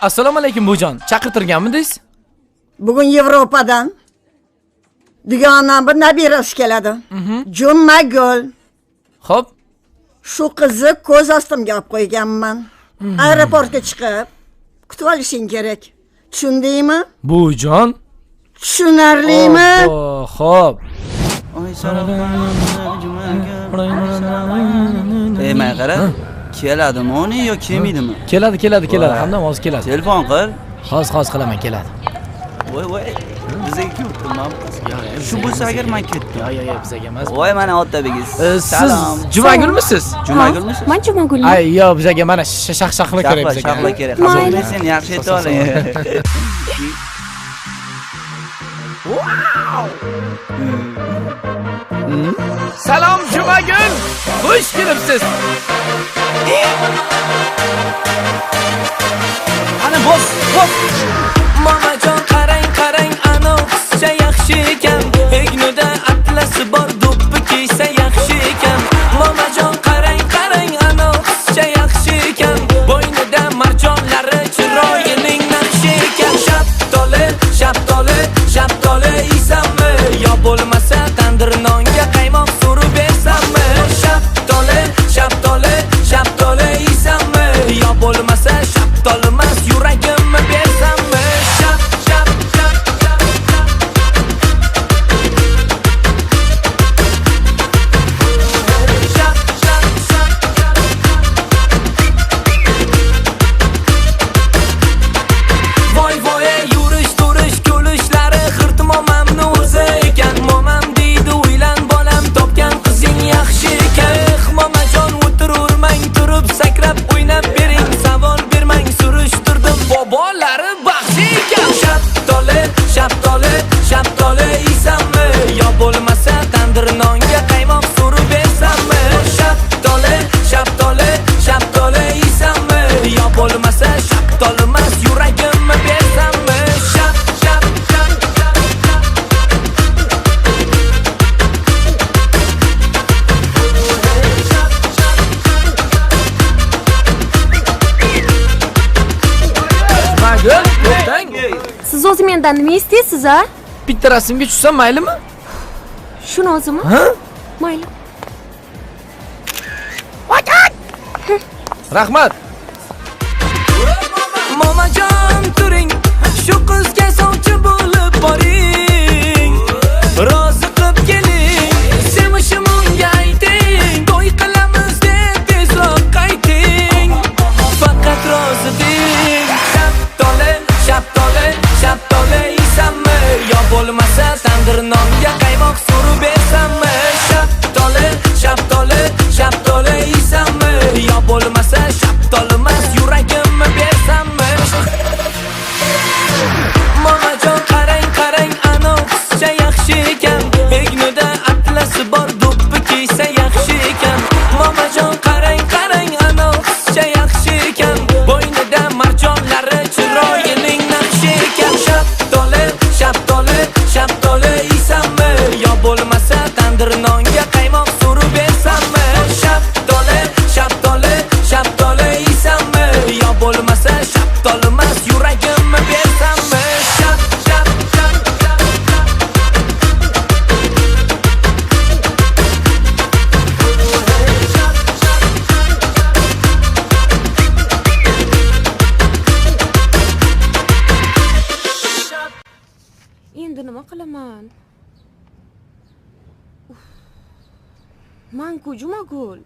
Assalomu alaykum bujon. Chaqirtirganmidingiz? Bugun Yevropadan dugonam bir nabirasi keladi. Jummagul. Xo'p. Shu qizni ko'z ostimga olib qo'yganman. Aeroportga chiqib kutib olishing kerak. Tushundingmi? Bujon. Tushunarlimi? Xo'p. Men qara. Keladimi uni yo kelmaydimi? Keladi. Hamdam hozir keladi. Telefon qil. Hozir qilaman, keladi. Voy. Bizga kelibman. Shu bo'lsa agar men ketdim. Yo'q, bizga emas. Voy, mana Otabek. Siz Jumagulmisiz? Jumagulmisiz? Men Jumagulman. Ay, yo'q, bizga mana shaqla kerak bizga. Shaqla kerak. Hazil sen yaxshi ayta oling. Salom Jumagul. Xush kelibsiz. Ana bos. Mamajon qarang ana qizcha yaxshi ekan. Egnida atlasi bor do'ppi kiysa yaxshi ekan. Mamajon qarang ana qizcha yaxshi ekan. Bo'ynida marjonlari chiroyining naqshi ekan. Shaptoli isammi? Yo bo'lmasa tandir nonga qaymoq surib bersammi? Shaptoli isammi? Yo bo'lmasa shaptolimas yuragimni bersammi? Voy yurish turish kulishlari xirtim momamni o'zi ekan. Momam deydi uylan bolam topgan qizing yaxshi ekan. Momajon o'tirurmang turib sakrab o'ynab bering. Savol bermang surishtirdim bobolari baxshi ekan. Shaptoli isammi? Yo bo'lmasa tandir nonga qaymoq surib bersammi? Shaptoli isammi? Yo bo'lmasa shaptolimas yuragimni bersammi? Jumagul, to'xtang. Siz o'zi mendan nima istaysiz, a? Bitta rasmga tushsam maylimi? Shuni o'zimi? Ha? Mayli. Rahmat. Momajon turing, shu qizga sovchi bo'lib boring. Rozi qilib keling, sevishim unga ayting. To'y qilamiz deb tezroq qayting. Faqat rozi deng. Shaptoli isammi? Yo bo'lmasa tandir nonga qaymoq surib bersammi? Shaptoli isammi? Yo bo'lmasa shaptolimas yuragimni bersammi? Mamajon qarang ana qizcha yaxshi ekan. Egnida atlasi bor do'ppi kiysa yaxshi ekan. Mamajon qarang ana qizcha yaxshi ekan. Bo'ynida marjonlari chiroyining naqshi ekan. Shaptoli isammi? Yo bo'lmasa tandir nonga qaymoq surib bersammi? Shaptoli isammi? Yo bo'lmasa shaptolimas yuragimni bersammi? Endi nima qilaman? Manku Jumagul.